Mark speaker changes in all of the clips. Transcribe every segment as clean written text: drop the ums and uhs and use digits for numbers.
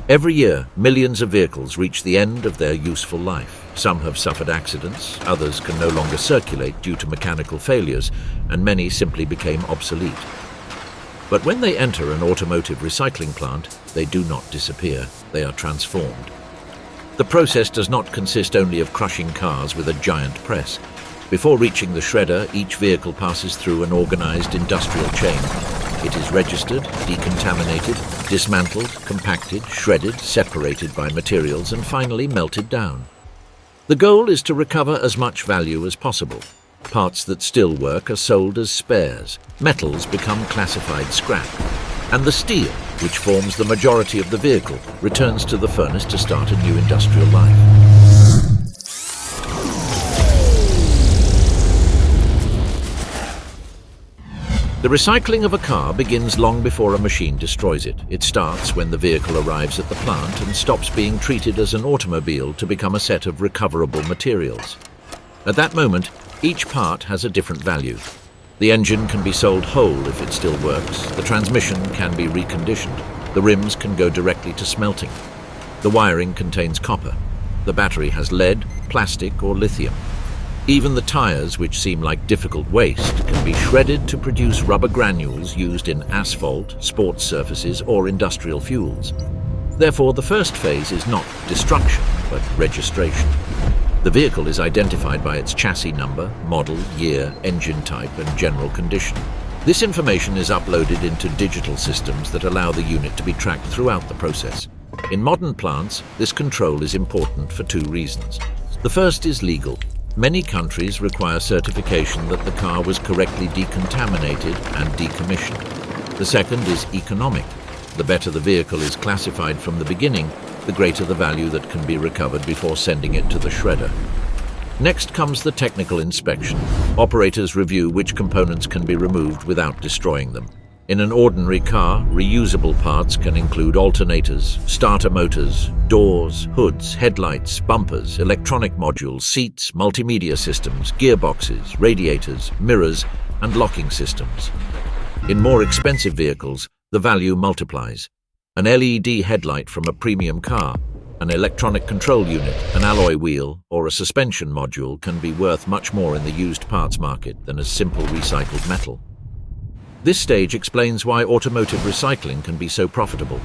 Speaker 1: Every year, millions of vehicles reach the end of their useful life. Some have suffered accidents, others can no longer circulate due to mechanical failures, and many simply became obsolete. But when they enter an automotive recycling plant, they do not disappear, they are transformed. The process does not consist only of crushing cars with a giant press. Before reaching the shredder, each vehicle passes through an organized industrial chain. It is registered, decontaminated, dismantled, compacted, shredded, separated by materials, and finally melted down. The goal is to recover as much value as possible. Parts that still work are sold as spares, metals become classified scrap, and the steel, which forms the majority of the vehicle, returns to the furnace to start a new industrial life. The recycling of a car begins long before a machine destroys it. It starts when the vehicle arrives at the plant and stops being treated as an automobile to become a set of recoverable materials. At that moment, each part has a different value. The engine can be sold whole if it still works. The transmission can be reconditioned. The rims can go directly to smelting. The wiring contains copper. The battery has lead, plastic, or lithium. Even the tires, which seem like difficult waste, can be shredded to produce rubber granules used in asphalt, sports surfaces, or industrial fuels. Therefore, the first phase is not destruction, but registration. The vehicle is identified by its chassis number, model, year, engine type, and general condition. This information is uploaded into digital systems that allow the unit to be tracked throughout the process. In modern plants, this control is important for two reasons. The first is legal. Many countries require certification that the car was correctly decontaminated and decommissioned. The second is economic. The better the vehicle is classified from the beginning, the greater the value that can be recovered before sending it to the shredder. Next comes the technical inspection. Operators review which components can be removed without destroying them. In an ordinary car, reusable parts can include alternators, starter motors, doors, hoods, headlights, bumpers, electronic modules, seats, multimedia systems, gearboxes, radiators, mirrors, and locking systems. In more expensive vehicles, the value multiplies. An LED headlight from a premium car, an electronic control unit, an alloy wheel, or a suspension module can be worth much more in the used parts market than as simple recycled metal. This stage explains why automotive recycling can be so profitable.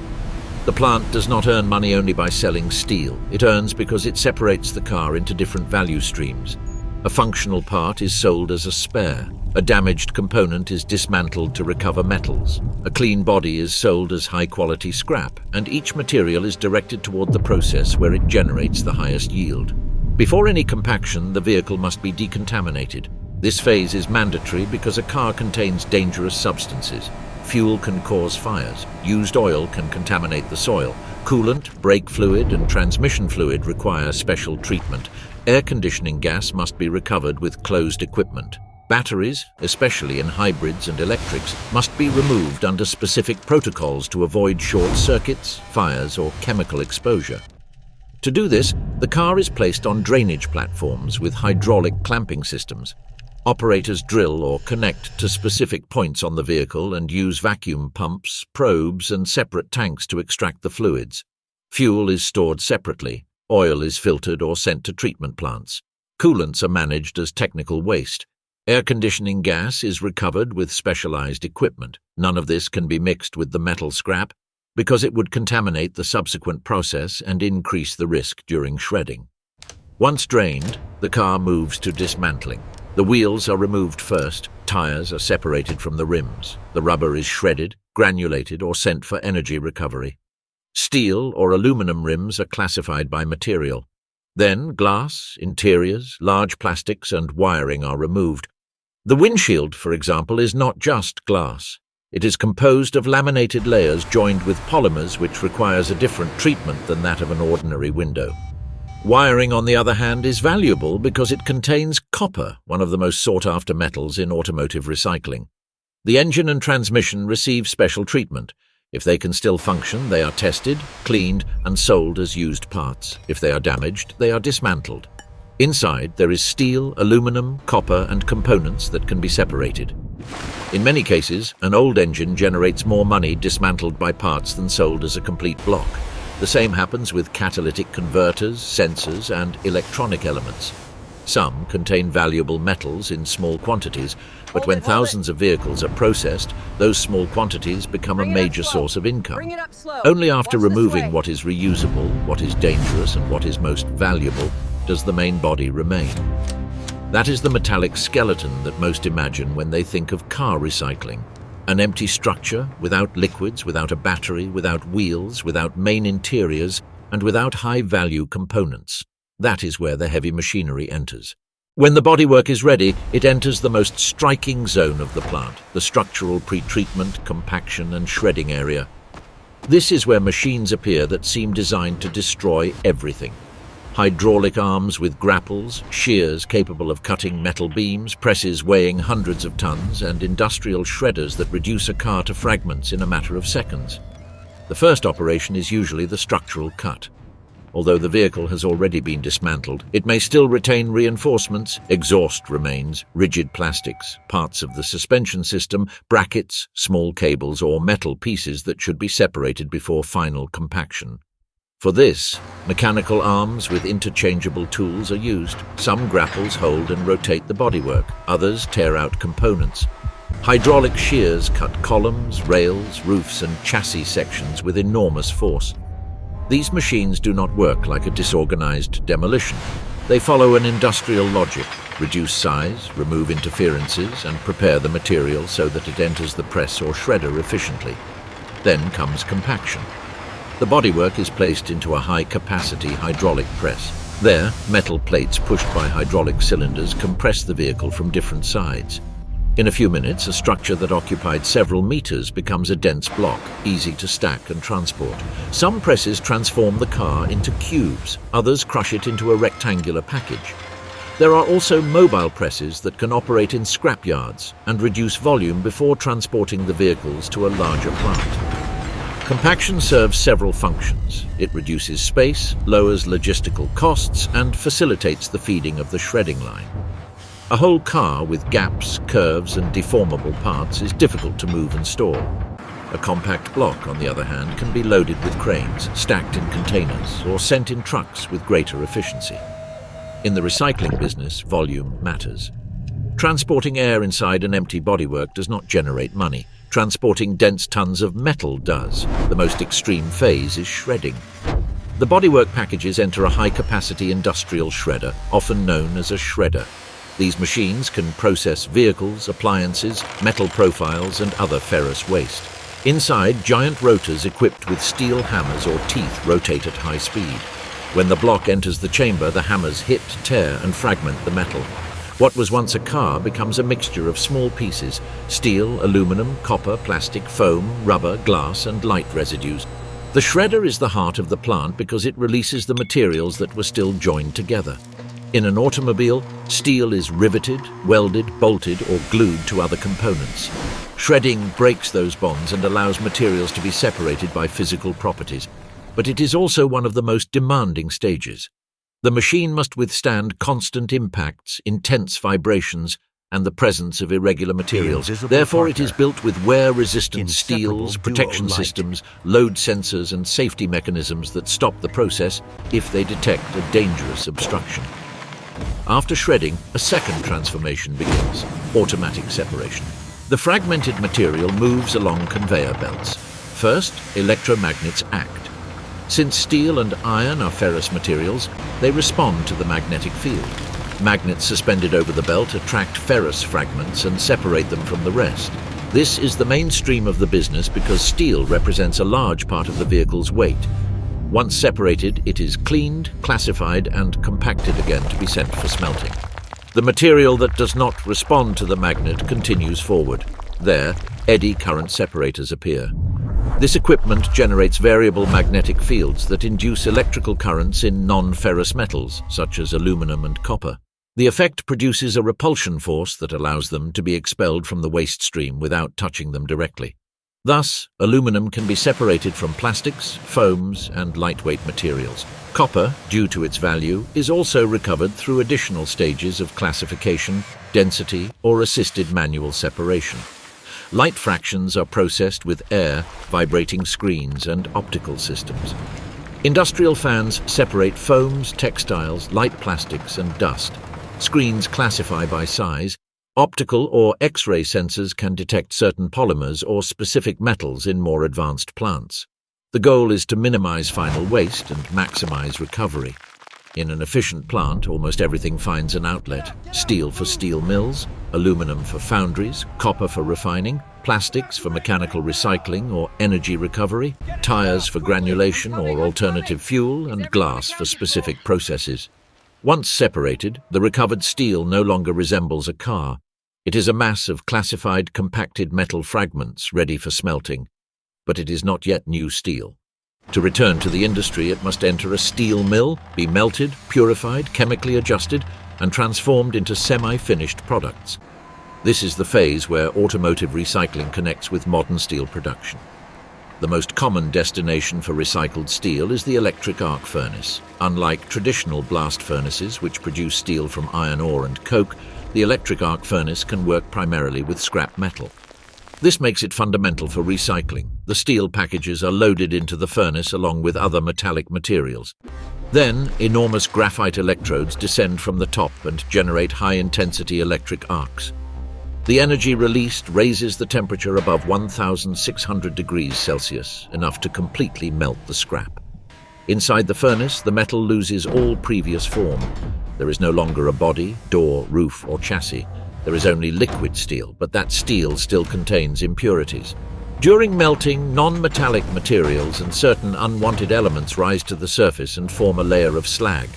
Speaker 1: The plant does not earn money only by selling steel. It earns because it separates the car into different value streams. A functional part is sold as a spare. A damaged component is dismantled to recover metals. A clean body is sold as high-quality scrap, and each material is directed toward the process where it generates the highest yield. Before any compaction, the vehicle must be decontaminated. This phase is mandatory because a car contains dangerous substances. Fuel can cause fires. Used oil can contaminate the soil. Coolant, brake fluid, and transmission fluid require special treatment. Air conditioning gas must be recovered with closed equipment. Batteries, especially in hybrids and electrics, must be removed under specific protocols to avoid short circuits, fires, or chemical exposure. To do this, the car is placed on drainage platforms with hydraulic clamping systems. Operators drill or connect to specific points on the vehicle and use vacuum pumps, probes, and separate tanks to extract the fluids. Fuel is stored separately. Oil is filtered or sent to treatment plants. Coolants are managed as technical waste. Air conditioning gas is recovered with specialized equipment. None of this can be mixed with the metal scrap because it would contaminate the subsequent process and increase the risk during shredding. Once drained, the car moves to dismantling. The wheels are removed first, tires are separated from the rims, the rubber is shredded, granulated, or sent for energy recovery. Steel or aluminum rims are classified by material. Then glass, interiors, large plastics, and wiring are removed. The windshield, for example, is not just glass. It is composed of laminated layers joined with polymers, which requires a different treatment than that of an ordinary window. Wiring, on the other hand, is valuable because it contains copper, one of the most sought-after metals in automotive recycling. The engine and transmission receive special treatment. If they can still function, they are tested, cleaned, and sold as used parts. If they are damaged, they are dismantled. Inside, there is steel, aluminum, copper, and components that can be separated. In many cases, an old engine generates more money dismantled by parts than sold as a complete block. The same happens with catalytic converters, sensors, and electronic elements. Some contain valuable metals in small quantities, but when thousands of vehicles are processed, those small quantities become a major source of income. Only after removing what is reusable, what is dangerous, and what is most valuable does the main body remain. That is the metallic skeleton that most imagine when they think of car recycling. An empty structure, without liquids, without a battery, without wheels, without main interiors, and without high-value components. That is where the heavy machinery enters. When the bodywork is ready, it enters the most striking zone of the plant, the structural pretreatment, compaction, and shredding area. This is where machines appear that seem designed to destroy everything. Hydraulic arms with grapples, shears capable of cutting metal beams, presses weighing hundreds of tons, and industrial shredders that reduce a car to fragments in a matter of seconds. The first operation is usually the structural cut. Although the vehicle has already been dismantled, it may still retain reinforcements, exhaust remains, rigid plastics, parts of the suspension system, brackets, small cables, or metal pieces that should be separated before final compaction. For this, mechanical arms with interchangeable tools are used. Some grapples hold and rotate the bodywork, others tear out components. Hydraulic shears cut columns, rails, roofs, and chassis sections with enormous force. These machines do not work like a disorganized demolition. They follow an industrial logic: reduce size, remove interferences, and prepare the material so that it enters the press or shredder efficiently. Then comes compaction. The bodywork is placed into a high-capacity hydraulic press. There, metal plates pushed by hydraulic cylinders compress the vehicle from different sides. In a few minutes, a structure that occupied several meters becomes a dense block, easy to stack and transport. Some presses transform the car into cubes, others crush it into a rectangular package. There are also mobile presses that can operate in scrapyards and reduce volume before transporting the vehicles to a larger plant. Compaction serves several functions. It reduces space, lowers logistical costs, and facilitates the feeding of the shredding line. A whole car with gaps, curves, and deformable parts is difficult to move and store. A compact block, on the other hand, can be loaded with cranes, stacked in containers, or sent in trucks with greater efficiency. In the recycling business, volume matters. Transporting air inside an empty bodywork does not generate money. Transporting dense tons of metal does. The most extreme phase is shredding. The bodywork packages enter a high-capacity industrial shredder, often known as a shredder. These machines can process vehicles, appliances, metal profiles, and other ferrous waste. Inside, giant rotors equipped with steel hammers or teeth rotate at high speed. When the block enters the chamber, the hammers hit, tear, and fragment the metal. What was once a car becomes a mixture of small pieces: steel, aluminum, copper, plastic, foam, rubber, glass, and light residues. The shredder is the heart of the plant because it releases the materials that were still joined together. In an automobile, steel is riveted, welded, bolted, or glued to other components. Shredding breaks those bonds and allows materials to be separated by physical properties, but it is also one of the most demanding stages. The machine must withstand constant impacts, intense vibrations, and the presence of irregular materials. Therefore, it is built with wear-resistant steels, protection systems, load sensors, and safety mechanisms that stop the process if they detect a dangerous obstruction. After shredding, a second transformation begins: automatic separation. The fragmented material moves along conveyor belts. First, electromagnets act. Since steel and iron are ferrous materials, they respond to the magnetic field. Magnets suspended over the belt attract ferrous fragments and separate them from the rest. This is the mainstream of the business because steel represents a large part of the vehicle's weight. Once separated, it is cleaned, classified, and compacted again to be sent for smelting. The material that does not respond to the magnet continues forward. There, eddy current separators appear. This equipment generates variable magnetic fields that induce electrical currents in non-ferrous metals, such as aluminum and copper. The effect produces a repulsion force that allows them to be expelled from the waste stream without touching them directly. Thus, aluminum can be separated from plastics, foams, and lightweight materials. Copper, due to its value, is also recovered through additional stages of classification, density, or assisted manual separation. Light fractions are processed with air, vibrating screens, and optical systems. Industrial fans separate foams, textiles, light plastics, and dust. Screens classify by size. Optical or X-ray sensors can detect certain polymers or specific metals in more advanced plants. The goal is to minimize final waste and maximize recovery. In an efficient plant, almost everything finds an outlet. Steel for steel mills, aluminum for foundries, copper for refining, plastics for mechanical recycling or energy recovery, tires for granulation or alternative fuel, and glass for specific processes. Once separated, the recovered steel no longer resembles a car. It is a mass of classified compacted metal fragments ready for smelting, but it is not yet new steel. To return to the industry, it must enter a steel mill, be melted, purified, chemically adjusted, and transformed into semi-finished products. This is the phase where automotive recycling connects with modern steel production. The most common destination for recycled steel is the electric arc furnace. Unlike traditional blast furnaces, which produce steel from iron ore and coke, the electric arc furnace can work primarily with scrap metal. This makes it fundamental for recycling. The steel packages are loaded into the furnace along with other metallic materials. Then, enormous graphite electrodes descend from the top and generate high-intensity electric arcs. The energy released raises the temperature above 1,600 degrees Celsius, enough to completely melt the scrap. Inside the furnace, the metal loses all previous form. There is no longer a body, door, roof, or chassis. There is only liquid steel, but that steel still contains impurities. During melting, non-metallic materials and certain unwanted elements rise to the surface and form a layer of slag.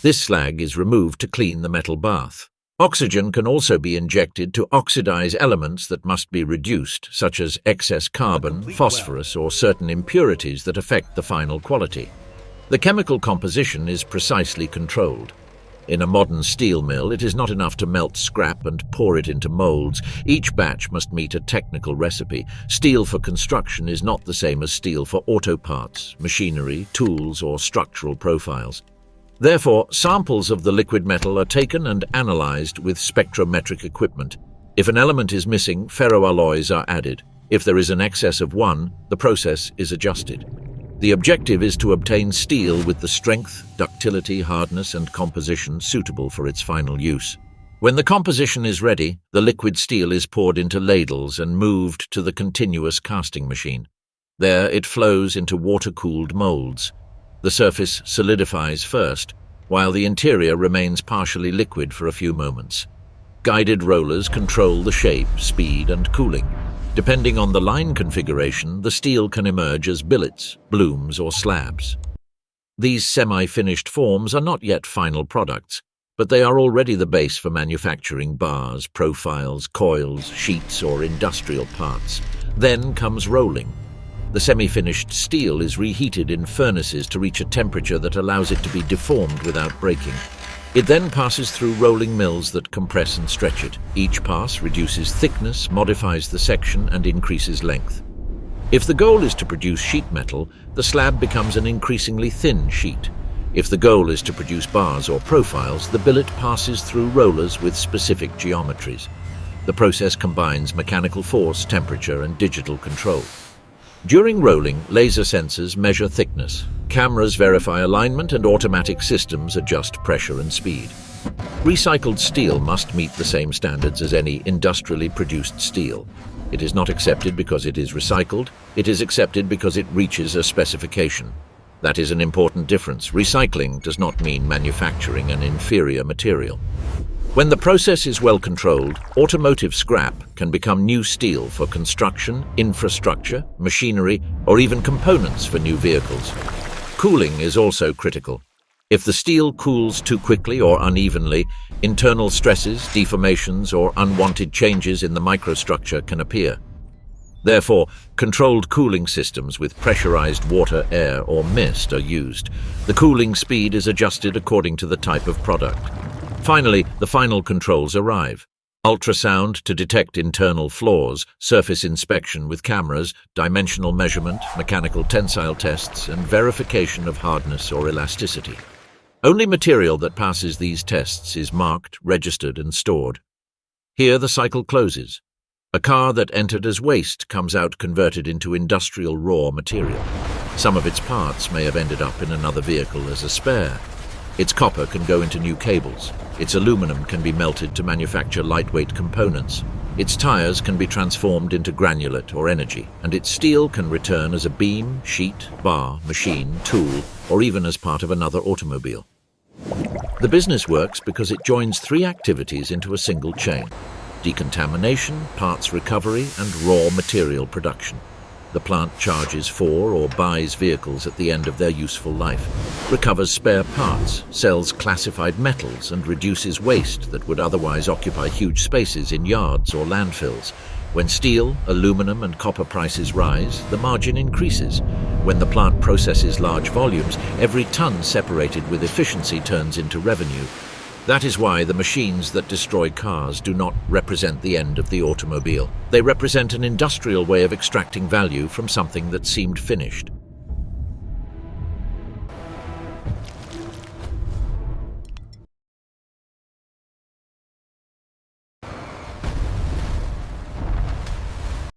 Speaker 1: This slag is removed to clean the metal bath. Oxygen can also be injected to oxidize elements that must be reduced, such as excess carbon, phosphorus, or certain impurities that affect the final quality. The chemical composition is precisely controlled. In a modern steel mill, it is not enough to melt scrap and pour it into molds. Each batch must meet a technical recipe. Steel for construction is not the same as steel for auto parts, machinery, tools, or structural profiles. Therefore, samples of the liquid metal are taken and analyzed with spectrometric equipment. If an element is missing, ferroalloys are added. If there is an excess of one, the process is adjusted. The objective is to obtain steel with the strength, ductility, hardness, and composition suitable for its final use. When the composition is ready, the liquid steel is poured into ladles and moved to the continuous casting machine. There it flows into water-cooled molds. The surface solidifies first, while the interior remains partially liquid for a few moments. Guided rollers control the shape, speed, and cooling. Depending on the line configuration, the steel can emerge as billets, blooms, or slabs. These semi-finished forms are not yet final products, but they are already the base for manufacturing bars, profiles, coils, sheets, or industrial parts. Then comes rolling. The semi-finished steel is reheated in furnaces to reach a temperature that allows it to be deformed without breaking. It then passes through rolling mills that compress and stretch it. Each pass reduces thickness, modifies the section, and increases length. If the goal is to produce sheet metal, the slab becomes an increasingly thin sheet. If the goal is to produce bars or profiles, the billet passes through rollers with specific geometries. The process combines mechanical force, temperature, and digital control. During rolling, laser sensors measure thickness. Cameras verify alignment, and automatic systems adjust pressure and speed. Recycled steel must meet the same standards as any industrially produced steel. It is not accepted because it is recycled. It is accepted because it reaches a specification. That is an important difference. Recycling does not mean manufacturing an inferior material. When the process is well controlled, automotive scrap can become new steel for construction, infrastructure, machinery, or even components for new vehicles. Cooling is also critical. If the steel cools too quickly or unevenly, internal stresses, deformations, or unwanted changes in the microstructure can appear. Therefore, controlled cooling systems with pressurized water, air, or mist are used. The cooling speed is adjusted according to the type of product. Finally, the final controls arrive. Ultrasound to detect internal flaws, surface inspection with cameras, dimensional measurement, mechanical tensile tests, and verification of hardness or elasticity. Only material that passes these tests is marked, registered, and stored. Here the cycle closes. A car that entered as waste comes out converted into industrial raw material. Some of its parts may have ended up in another vehicle as a spare. Its copper can go into new cables. Its aluminum can be melted to manufacture lightweight components. Its tires can be transformed into granulate or energy, and its steel can return as a beam, sheet, bar, machine, tool, or even as part of another automobile. The business works because it joins three activities into a single chain: decontamination, parts recovery, and raw material production. The plant charges for or buys vehicles at the end of their useful life, recovers spare parts, sells classified metals, and reduces waste that would otherwise occupy huge spaces in yards or landfills. When steel, aluminum, and copper prices rise, the margin increases. When the plant processes large volumes, every ton separated with efficiency turns into revenue. That is why the machines that destroy cars do not represent the end of the automobile. They represent an industrial way of extracting value from something that seemed finished.